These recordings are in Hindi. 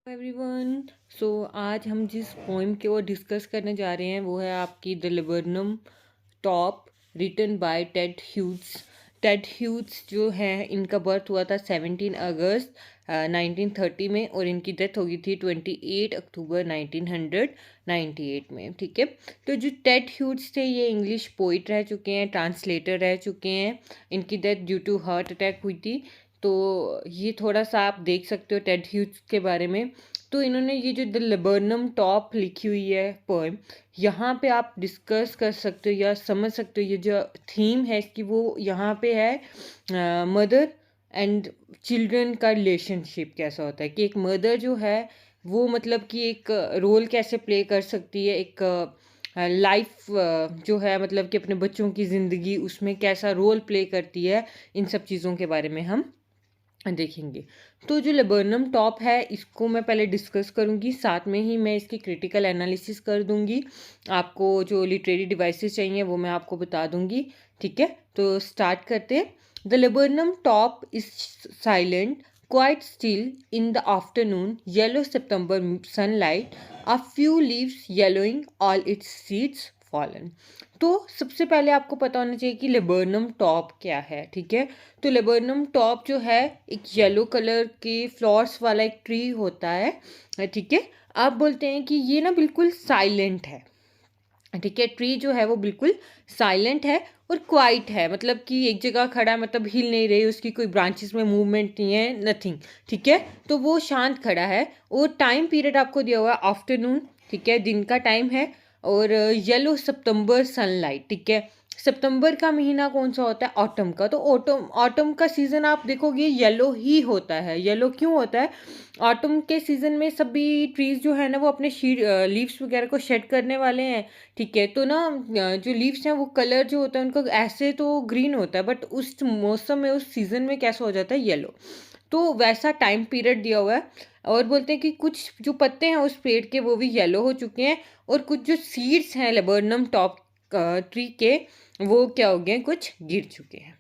एवरीवन। सो आज हम जिस पोइम की ओर डिस्कस करने जा रहे हैं वो है आपकी the laburnum top, written by Ted Hughes. Ted Hughes जो है, इनका बर्थ हुआ था 17 अगस्त 1930 में और इनकी डेथ हो गई थी 28 अक्टूबर 1998 में। ठीक है, तो जो टेड ह्यूज थे ये इंग्लिश पोइट रह चुके हैं, ट्रांसलेटर रह चुके हैं। इनकी death due to heart attack हुई थी। तो ये थोड़ा सा आप देख सकते हो टेड ह्यूज के बारे में। तो इन्होंने ये जो द लिबर्नम टॉप लिखी हुई है पोएम, यहाँ पे आप डिस्कस कर सकते हो या समझ सकते हो ये जो थीम है इसकी, वो यहाँ पे है मदर एंड चिल्ड्रन का रिलेशनशिप कैसा होता है, कि एक मदर जो है वो मतलब कि एक रोल कैसे प्ले कर सकती है, एक लाइफ जो है मतलब कि अपने बच्चों की ज़िंदगी उसमें कैसा रोल प्ले करती है। इन सब चीज़ों के बारे में हम देखेंगे। तो जो लिबर्नम टॉप है इसको मैं पहले डिस्कस करूंगी, साथ में ही मैं इसकी क्रिटिकल एनालिसिस कर दूंगी। आपको जो लिटरेरी डिवाइसेस चाहिए वो मैं आपको बता दूंगी। ठीक है, तो स्टार्ट करते हैं। The laburnum top is silent, quite still in the afternoon, yellow September sunlight, a few leaves yellowing, all its seeds fallen. तो सबसे पहले आपको पता होना चाहिए कि लिबर्नम टॉप क्या है। ठीक है, तो लेबर्नम टॉप जो है एक येलो कलर के फ्लावर्स वाला एक ट्री होता है। ठीक है, आप बोलते हैं कि ये ना बिल्कुल साइलेंट है। ठीक है, ट्री जो है वो बिल्कुल साइलेंट है और क्वाइट है, मतलब कि एक जगह खड़ा है, मतलब हिल नहीं रही, उसकी कोई ब्रांचेस में मूवमेंट नहीं है, नथिंग। ठीक है, तो वो शांत खड़ा है और टाइम पीरियड आपको दिया हुआ है आफ्टरनून। ठीक है, दिन का टाइम है और येलो सितंबर सनलाइट। ठीक है, सितंबर का महीना कौन सा होता है? ऑटम का। तो ऑटम का सीज़न आप देखोगे येलो ही होता है। येलो क्यों होता है? ऑटम के सीज़न में सभी ट्रीज़ जो है ना वो अपने लीव्स वगैरह को शेड करने वाले हैं। ठीक है, तो ना जो लीव्स हैं वो कलर जो होता है उनका ऐसे तो ग्रीन होता है, बट उस मौसम में उस सीज़न में कैसा हो जाता है? येलो। तो वैसा टाइम पीरियड दिया हुआ है और बोलते हैं कि कुछ जो पत्ते हैं उस पेड़ के वो भी येलो हो चुके हैं और कुछ जो सीड्स हैं लेबर्नम टॉप ट्री के वो क्या हो गए, कुछ गिर चुके हैं।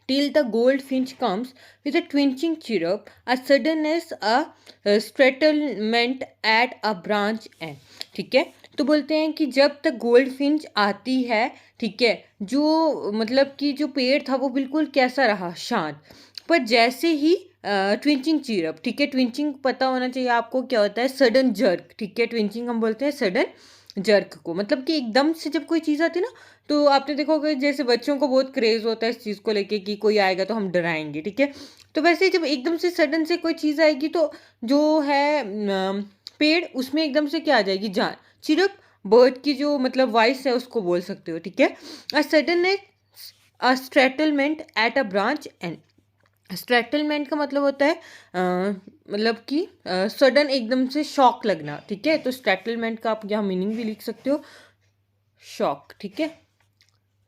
Till the goldfinch comes with a twinching chirrup, a suddenness, a startlement at a branch end. ठीक है, तो बोलते हैं कि जब तक गोल्ड फिंच आती है, ठीक है, जो मतलब कि जो पेड़ था वो बिल्कुल कैसा रहा? शांत। पर जैसे ही ट्विंचिंग चीरअप, ठीक है, ट्विंचिंग पता होना चाहिए आपको क्या होता है? Sudden jerk. ठीक है, ट्विंचिंग हम बोलते हैं सडन जर्क को, मतलब कि एकदम से जब कोई चीज़ आती है ना, तो आपने देखा होगा जैसे बच्चों को बहुत क्रेज होता है इस चीज़ को लेके कि कोई आएगा तो हम डराएंगे। ठीक है, तो वैसे जब एकदम से सडन से कोई चीज़ आएगी तो जो है पेड़ उसमें एकदम से क्या आ जाएगी? जान। चिरप बर्ड की जो मतलब वॉइस है उसको बोल सकते हो। ठीक है, a sudden a startlement at a branch end. Startlement का मतलब होता है मतलब कि सडन एकदम से शॉक लगना। ठीक है, तो स्ट्रेटलमेंट का आप यहाँ मीनिंग भी लिख सकते हो, शॉक। ठीक है,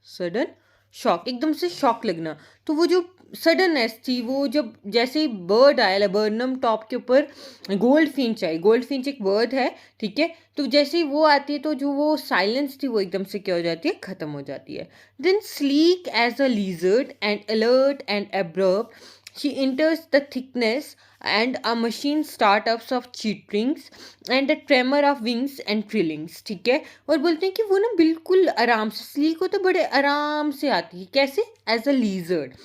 सडन शॉक, एकदम से शॉक लगना। तो वो जो सडननेस थी वो जब जैसे ही बर्ड आया लेबर्नम टॉप के ऊपर, गोल्ड फिंच आई। गोल्ड फिंच एक बर्ड है। ठीक है, तो जैसे ही वो आती है तो जो वो साइलेंस थी वो एकदम से क्या हो जाती है? खत्म हो जाती है। Then sleek as a lizard and alert and abrupt she enters the thickness and a machine startups of chitterings and a tremor of wings and trillings. ठीक है, और बोलते हैं कि वो ना बिल्कुल आराम से, स्लीक हो तो बड़े आराम से आती है। कैसे? As a lizard.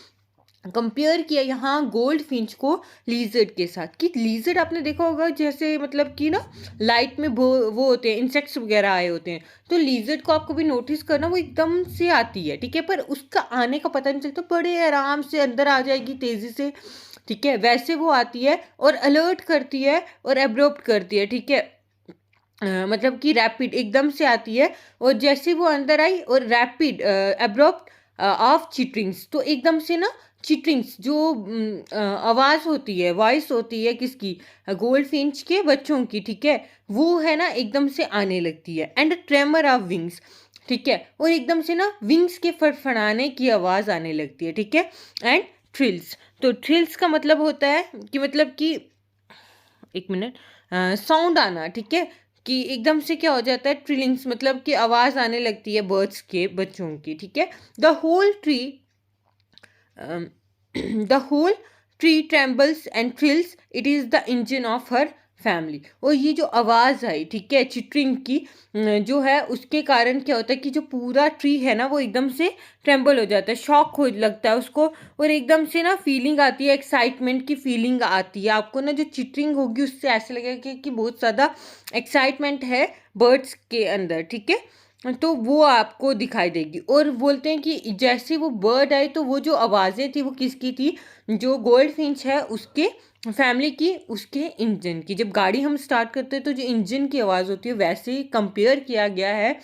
कंपेयर किया यहाँ गोल्ड फिंच को लीजर्ड के साथ, कि लीजर्ड आपने देखा होगा जैसे मतलब कि ना लाइट में वो होते हैं, इंसेक्ट्स वगैरह आए होते हैं, तो लीजर्ड को आपको भी नोटिस करना, वो एकदम से आती है। ठीक है, पर उसका आने का पता नहीं चलता, बड़े आराम से अंदर आ जाएगी तेज़ी से। ठीक है, वैसे वो आती है और अलर्ट करती है और एब्रप्ट करती है। ठीक है, मतलब कि रैपिड एकदम से आती है और जैसे वो अंदर आई और रैपिड एब्रप्ट ऑफ चिटरिंग्स, तो एकदम से ना चिटरिंग्स जो आवाज़ होती है, वॉइस होती है किसकी? गोल्ड फिंच के बच्चों की। ठीक है, वो है ना एकदम से आने लगती है। And tremor of wings. ठीक है, और एकदम से ना विंग्स के फड़फड़ाने की आवाज़ आने लगती है। ठीक है, एंड थ्रिल्स। तो थ्रिल्स का मतलब होता है कि मतलब कि एक मिनट, साउंड आना। ठीक है, कि एकदम से क्या हो जाता है? ट्रिलिंग्स, मतलब कि आवाज़ आने लगती है बर्ड्स के बच्चों की। ठीक है, the whole tree the whole tree trembles and thrills, it is the engine of her family. और ये जो आवाज़ आई, ठीक है, चिटरिंग की, जो है उसके कारण क्या होता है कि जो पूरा ट्री है ना वो एकदम से ट्रेम्बल हो जाता है, शॉक हो लगता है उसको, और एकदम से ना फीलिंग आती है, एक्साइटमेंट की फीलिंग आती है आपको ना। जो चिटरिंग होगी उससे ऐसे लगेगा कि बहुत ज़्यादा एक्साइटमेंट है बर्ड्स के अंदर, ठीक है, तो वो आपको दिखाई देगी। और बोलते हैं कि जैसे वो बर्ड आए तो वो जो आवाज़ें थी वो किसकी थी, जो गोल्ड फिंच है उसके फैमिली की, उसके इंजन की। जब गाड़ी हम स्टार्ट करते हैं तो जो इंजन की आवाज़ होती है वैसे ही कंपेयर किया गया है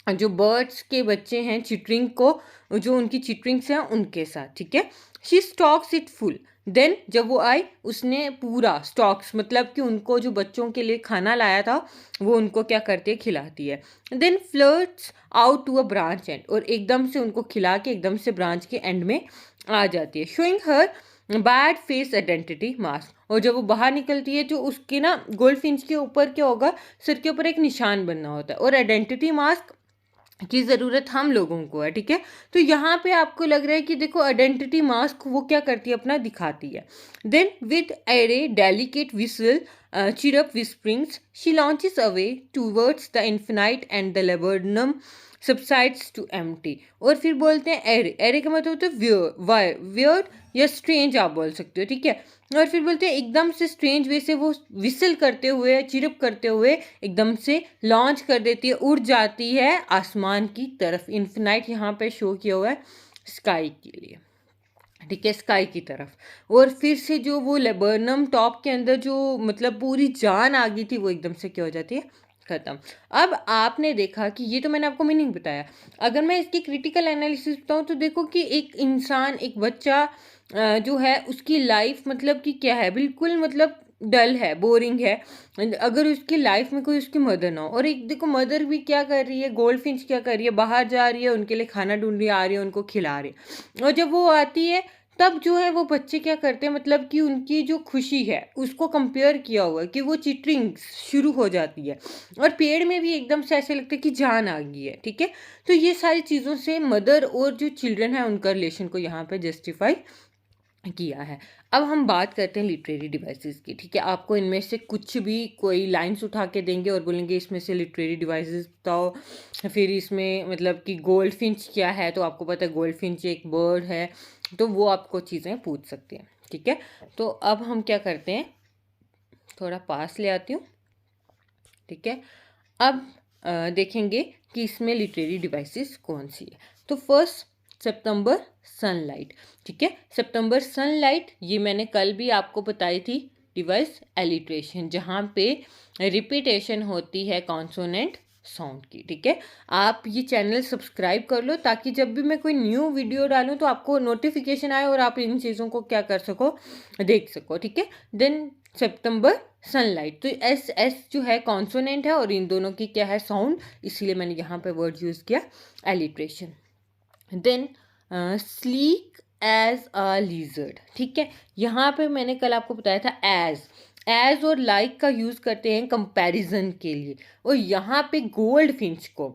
जो बर्ड्स के बच्चे हैं चिटरिंग को, जो उनकी चिटरिंग्स हैं उनके साथ, ठीक है। She stocks it full. Then जब वो आई उसने पूरा स्टॉक्स मतलब कि उनको जो बच्चों के लिए खाना लाया था वो उनको क्या करती है, खिलाती है। Then flirts out to a branch and, और एकदम से उनको खिला के एकदम से ब्रांच के एंड में आ जाती है। शोइंग हर बैड फेस आइडेंटिटी मास्क। और जब वो बाहर निकलती है तो उसके ना गोल्ड फिंच के ऊपर क्या होगा, सिर के ऊपर एक निशान बनना होता है, और आइडेंटिटी मास्क की ज़रूरत हम लोगों को है, ठीक है। तो यहाँ पे आपको लग रहा है कि देखो आइडेंटिटी मास्क वो क्या करती है, अपना दिखाती है। Then with eerie delicate whistle chirrup whisperings she launches away towards the infinite and the laburnum subsides to empty. और फिर बोलते हैं एरे, एरे का मतलब होता है वियर्ड या स्ट्रेंज आप बोल सकते हो, ठीक है। और फिर बोलते हैं एकदम से स्ट्रेंज वे से वो विसल करते हुए, चिरप करते हुए एकदम से लॉन्च कर देती है, उड़ जाती है आसमान की तरफ। इन्फिनाइट यहाँ पे शो किया हुआ है स्काई के लिए, ठीक है, स्काई की तरफ। और फिर से जो वो लेबर्नम टॉप के अंदर जो मतलब पूरी जान आ गई थी वो एकदम से क्या हो जाती है, खत्म। अब आपने देखा कि ये तो मैंने आपको मीनिंग बताया। अगर मैं इसकी क्रिटिकल एनालिसिस बताऊँ तो देखो कि एक इंसान, एक बच्चा जो है उसकी लाइफ मतलब कि क्या है, बिल्कुल मतलब डल है, बोरिंग है, अगर उसकी लाइफ में कोई उसकी मदर ना हो। और एक देखो मदर भी क्या कर रही है, गोल्ड फिंच क्या कर रही है, बाहर जा रही है, उनके लिए खाना ढूंढ रही है, आ रही है, उनको खिला रही है। और जब वो आती है तब जो है वो बच्चे क्या करते हैं, मतलब कि उनकी जो खुशी है उसको कंपेयर किया हुआ है कि वो चिटरिंग शुरू हो जाती है, और पेड़ में भी एकदम से ऐसे लगता है कि जान आ गई है, ठीक है। तो ये सारी चीज़ों से मदर और जो चिल्ड्रन है उनका रिलेशन को यहाँ पे जस्टिफाई किया है। अब हम बात करते हैं लिटरेरी डिवाइसेस की, ठीक है। आपको इनमें से कुछ भी कोई लाइंस उठा के देंगे और बोलेंगे इसमें से लिटरेरी डिवाइसेस बताओ। फिर इसमें मतलब कि गोल्ड फिंच क्या है, तो आपको पता है गोल्ड फिंच एक बर्ड है, तो वो आपको चीज़ें पूछ सकते हैं, ठीक है। तो अब हम क्या करते हैं, थोड़ा पास ले आती हूँ, ठीक है। अब देखेंगे कि इसमें लिटरेरी डिवाइसेस कौन सी है। तो फर्स्ट सितंबर सनलाइट, ठीक है। सितंबर सनलाइट ये मैंने कल भी आपको बताई थी डिवाइस एलिट्रेशन, जहाँ पे रिपीटेशन होती है कॉन्सोनेंट साउंड की, ठीक है। आप ये चैनल सब्सक्राइब कर लो ताकि जब भी मैं कोई न्यू वीडियो डालूँ तो आपको नोटिफिकेशन आए और आप इन चीज़ों को क्या कर सको, देख सको, ठीक है। देन सितंबर सनलाइट, तो एस एस जो है कॉन्सोनेंट है और इन दोनों की क्या है, साउंड, इसीलिए मैंने यहाँ पे वर्ड यूज़ किया alliteration. Then sleek as a lizard, ठीक है। यहाँ पे मैंने कल आपको बताया था एज और लाइक का यूज़ करते हैं कंपैरिजन के लिए, और यहाँ पे गोल्ड फिंच को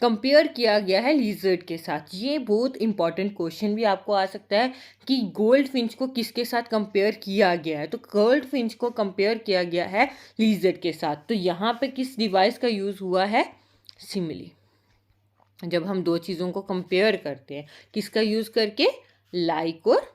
कंपेयर किया गया है लीजर्ड के साथ। ये बहुत इंपॉर्टेंट क्वेश्चन भी आपको आ सकता है कि गोल्ड फिंच को किसके साथ कंपेयर किया गया है, तो गोल्ड फिंच को कंपेयर किया गया है लीजर्ड के साथ। तो यहाँ पे किस डिवाइस का यूज़ हुआ है, सिमिली। जब हम दो चीज़ों को कंपेयर करते हैं किसका यूज़ करके, लाइक और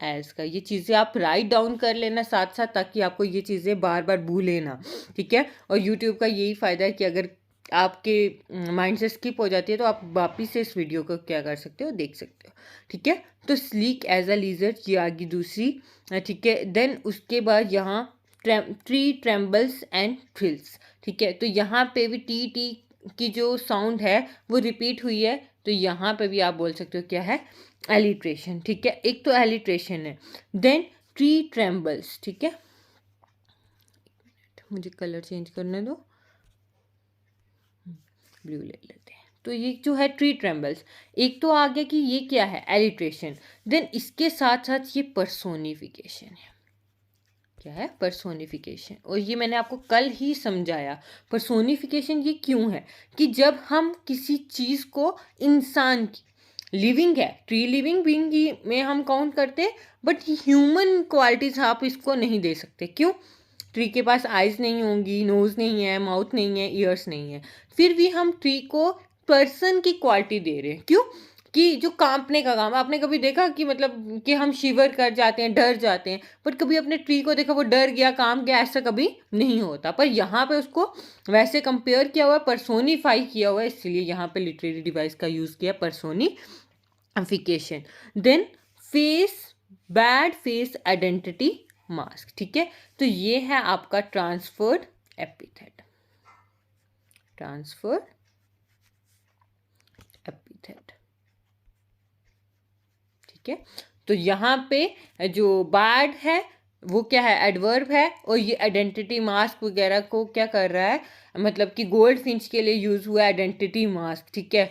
एज का। ये चीज़ें आप राइट डाउन कर लेना साथ साथ, ताकि आपको ये चीज़ें बार बार भूले ना, ठीक है। और यूट्यूब का यही फ़ायदा है कि अगर आपके माइंड से स्किप हो जाती है तो आप वापिस से इस वीडियो को क्या कर सकते हो, देख सकते हो, ठीक है। तो स्लीक एज अ लीजर ये आ गई दूसरी, ठीक है। देन उसके बाद यहाँ ट्री ट्रेम्बल्स एंड थ्रिल्स, ठीक है। तो यहाँ पे भी टी टी की जो साउंड है वो रिपीट हुई है, तो यहाँ पे भी आप बोल सकते हो क्या है, एलिट्रेशन, ठीक है। एक तो एलिट्रेशन है। देन ट्री ट्रेम्बल्स, ठीक है, मुझे कलर चेंज करने दो, ब्लू ले लेते हैं। तो ये जो है ट्री ट्रेम्बल्स, एक तो आ गया कि ये क्या है, एलिट्रेशन। देन इसके साथ साथ ये पर्सोनिफिकेशन है, क्या है, पर्सोनिफिकेशन। और ये मैंने आपको कल ही समझाया, पर्सोनिफिकेशन ये क्यों है कि जब हम किसी चीज़ को, इंसान की, लिविंग है, ट्री लिविंग बीइंग में हम काउंट करते हैं, बट ह्यूमन क्वालिटीज आप इसको नहीं दे सकते, क्यों, ट्री के पास आइज़ नहीं होंगी, नोज़ नहीं है, माउथ नहीं है, ईयर्स नहीं है, फिर भी हम ट्री को पर्सन की क्वालिटी दे रहे हैं। क्यों? कि जो काँपने का काम, आपने कभी देखा कि मतलब कि हम शिवर कर जाते हैं, डर जाते हैं, पर कभी अपने ट्री को देखा वो डर गया, काँप गया, ऐसा कभी नहीं होता। पर यहाँ पे उसको वैसे कंपेयर किया हुआ है, पर्सोनिफाई किया हुआ है, इसलिए यहाँ पे लिटरेरी डिवाइस का यूज़ किया, personification. Then face, bad face identity mask, ठीक है। तो ये है आपका ट्रांसफर्ड एपिथेट, ट्रांसफर्ड एपिथेट, ठीक है। तो यहाँ पे जो बैड है वो क्या है, एडवर्ब है, और ये आइडेंटिटी मास्क वगैरह को क्या कर रहा है, मतलब कि गोल्ड फिंच के लिए यूज़ हुआ आइडेंटिटी मास्क, ठीक है,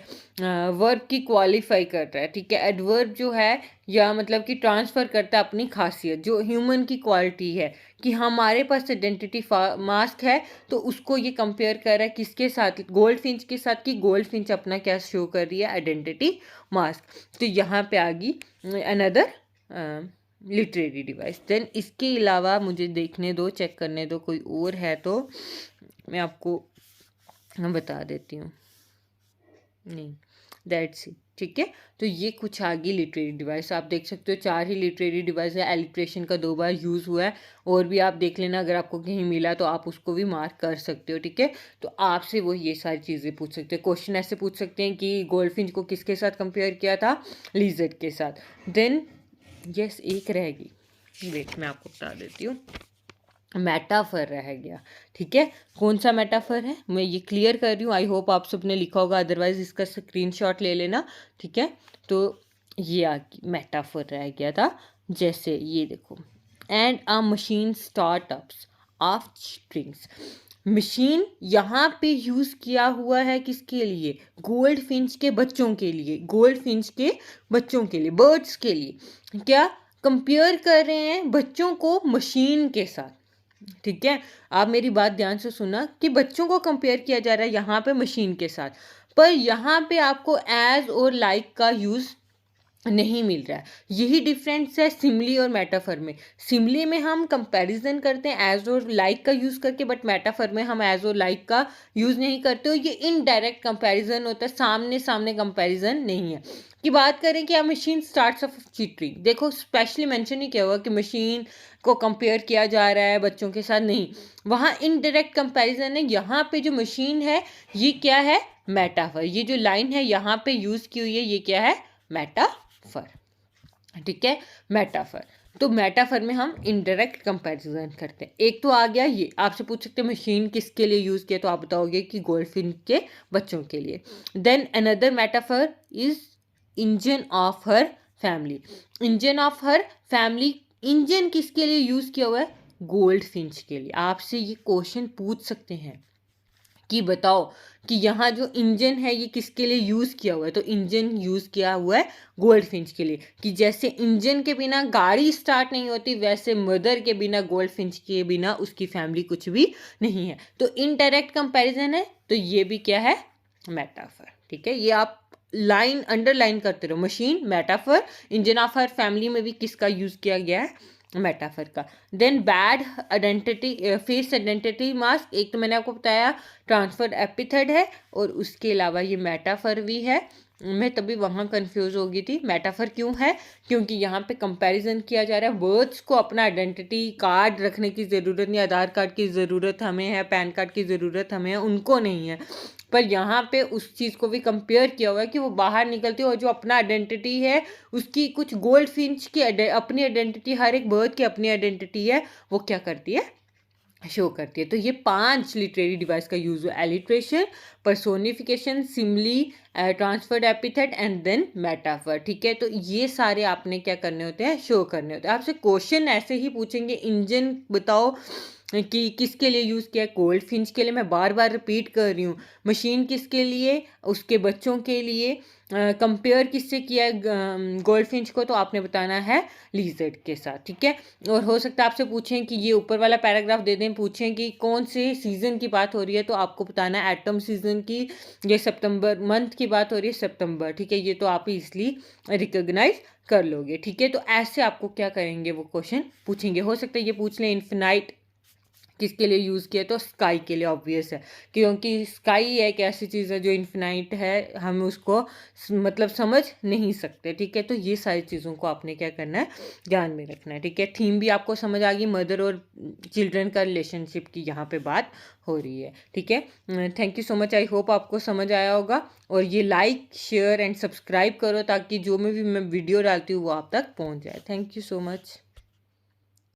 वर्ब की क्वालिफाई कर रहा है, ठीक है। एडवर्ब जो है या मतलब कि ट्रांसफ़र करता है अपनी खासियत, जो ह्यूमन की क्वालिटी है कि हमारे पास आइडेंटिटी मास्क है, तो उसको ये कंपेयर कर रहा है किसके साथ, गोल्ड फिंच के साथ, कि गोल्ड फिंच अपना क्या शो कर रही है, आइडेंटिटी मास्क। तो यहाँ पे आ गई अनदर लिटरेरी डिवाइस। देन इसके अलावा मुझे देखने दो, चेक करने दो, कोई और है तो मैं आपको बता देती हूँ। नहीं, दैट्स इट, ठीक है। तो ये कुछ आ गई लिटरेरी डिवाइस, आप देख सकते हो 4 ही लिटरेरी डिवाइस है। एलिट्रेशन का 2 बार यूज़ हुआ है, और भी आप देख लेना, अगर आपको कहीं मिला तो आप उसको भी मार्क कर सकते हो, ठीक है। तो आपसे वो ये सारी चीज़ें पूछ सकते हैं, क्वेश्चन ऐसे पूछ सकते हैं कि गोल्डफिंच को किसके साथ कंपेयर किया था, लिजर्ड के साथ। देन यस, एक रहेगी, वेट मैं आपको बता देती हूँ, मेटाफर रह गया, ठीक है। कौन सा मेटाफर है, मैं ये क्लियर कर रही हूँ, आई होप आप सबने लिखा होगा, अदरवाइज इसका स्क्रीनशॉट ले लेना, ठीक है। तो ये आ मेटाफर रह गया था, जैसे ये देखो, and a machine startups of strings. Machine यहाँ पे यूज़ किया हुआ है किसके लिए, गोल्ड फिंच के बच्चों के लिए, गोल्ड फिंच के बच्चों के लिए, बर्ड्स के लिए। क्या कंपेयर कर रहे हैं बच्चों को मशीन के साथ, ठीक है। आप मेरी बात ध्यान से सुना कि बच्चों को कंपेयर किया जा रहा है यहाँ पे मशीन के साथ, पर यहाँ पे आपको एज और लाइक का यूज़ नहीं मिल रहा है। यही डिफरेंस है सिमली और मेटाफर में। सिमली में हम कंपैरिजन करते हैं एज और लाइक का यूज़ करके, बट मेटाफर में हम एज और लाइक का यूज़ नहीं करते हो। ये इनडायरेक्ट कंपैरिजन होता है, सामने सामने कंपैरिजन नहीं है। की बात करें कि मशीन स्टार्ट्स ऑफ चीटरिंग, देखो स्पेशली मेंशन ही किया हुआ कि मशीन को कंपेयर किया जा रहा है बच्चों के साथ, नहीं, वहाँ इनडायरेक्ट कंपैरिजन है। यहाँ पे जो मशीन है ये क्या है, मेटाफर। ये जो लाइन है यहाँ पे यूज़ की हुई है, ये क्या है, मेटाफर, ठीक है, मेटाफर। तो मेटाफर में हम इनडायरेक्ट कंपैरिजन करते हैं। एक तो आ गया, ये आपसे पूछ सकते हैं मशीन किसके लिए यूज़ किया, तो आप बताओगे कि गोल्डफिन के बच्चों के लिए। Then another metaphor is engine of her family. Engine of her family, engine किसके लिए यूज़ किया हुआ है, गोल्ड फिंच के लिए। आपसे ये क्वेश्चन पूछ सकते हैं कि बताओ कि यहाँ जो इंजन है ये किसके लिए यूज़ किया हुआ है, तो इंजन यूज़ किया हुआ है गोल्ड फिंच के लिए। कि जैसे इंजन के बिना गाड़ी स्टार्ट नहीं होती, वैसे मदर के बिना, गोल्ड फिंच के बिना उसकी फैमिली कुछ भी नहीं है। तो इनडायरेक्ट कंपैरिजन है, तो ये भी क्या है, मेटाफर, ठीक है। ये आप लाइन अंडरलाइन करते रहो, machine, metaphor, engine of her family में भी किसका यूज़ किया गया है, मेटाफर का। Then bad identity, face identity mask, एक तो मैंने आपको बताया ट्रांसफर एपिथेट है, और उसके अलावा ये मेटाफर भी है। मैं तभी वहाँ कंफ्यूज हो गई थी, मेटाफर क्यों है, क्योंकि यहाँ पे कंपैरिजन किया जा रहा है। वर्ड्स को अपना आइडेंटिटी कार्ड रखने की ज़रूरत नहीं, आधार कार्ड की ज़रूरत हमें है, पैन कार्ड की ज़रूरत हमें है, उनको नहीं है। पर यहाँ पे उस चीज़ को भी कंपेयर किया हुआ है कि वो बाहर निकलती है और जो अपना आइडेंटिटी है उसकी, कुछ गोल्ड फिंच की अपनी आइडेंटिटी, हर एक बर्ड की अपनी आइडेंटिटी है, वो क्या करती है, शो करती है। तो ये 5 लिटरेरी डिवाइस का यूज़ हुआ, alliteration, personification, simile, transferred epithet and then metaphor, ठीक है। तो ये सारे आपने क्या करने होते हैं, शो करने होते हैं। आपसे क्वेश्चन ऐसे ही पूछेंगे, इंजन बताओ कि किसके लिए यूज़ किया है, गोल्ड फिंच के लिए, मैं बार बार रिपीट कर रही हूँ। मशीन किसके लिए, उसके बच्चों के लिए। कंपेयर किससे किया है गोल्ड फिंच को, तो आपने बताना है लिजर्ड के साथ, ठीक है। और हो सकता है आपसे पूछें कि ये ऊपर वाला पैराग्राफ दे दें, पूछें कि कौन से सीज़न की बात हो रही है, तो आपको बताना है एटम सीज़न की, ये सितंबर मंथ की बात हो रही है, सितंबर, ठीक है। ये तो आप इसलिए रिकॉग्नाइज कर लोगे, ठीक है। तो ऐसे आपको क्या करेंगे, वो क्वेश्चन पूछेंगे। हो सकता है ये पूछ लें इन्फिनाइट किसके लिए यूज़ किया, तो स्काई के लिए ऑब्वियस है, क्योंकि स्काई एक ऐसी चीज़ है जो इन्फिनाइट है, हम उसको मतलब समझ नहीं सकते, ठीक है। तो ये सारी चीज़ों को आपने क्या करना है, ध्यान में रखना है, ठीक है। थीम भी आपको समझ आ गई, मदर और चिल्ड्रन का रिलेशनशिप की यहाँ पे बात हो रही है, ठीक है। Thank you so much, I hope आपको समझ आया होगा। और ये लाइक शेयर एंड सब्सक्राइब करो ताकि जो भी मैं वीडियो डालती हूँ वो आप तक पहुँच जाए। Thank you so much.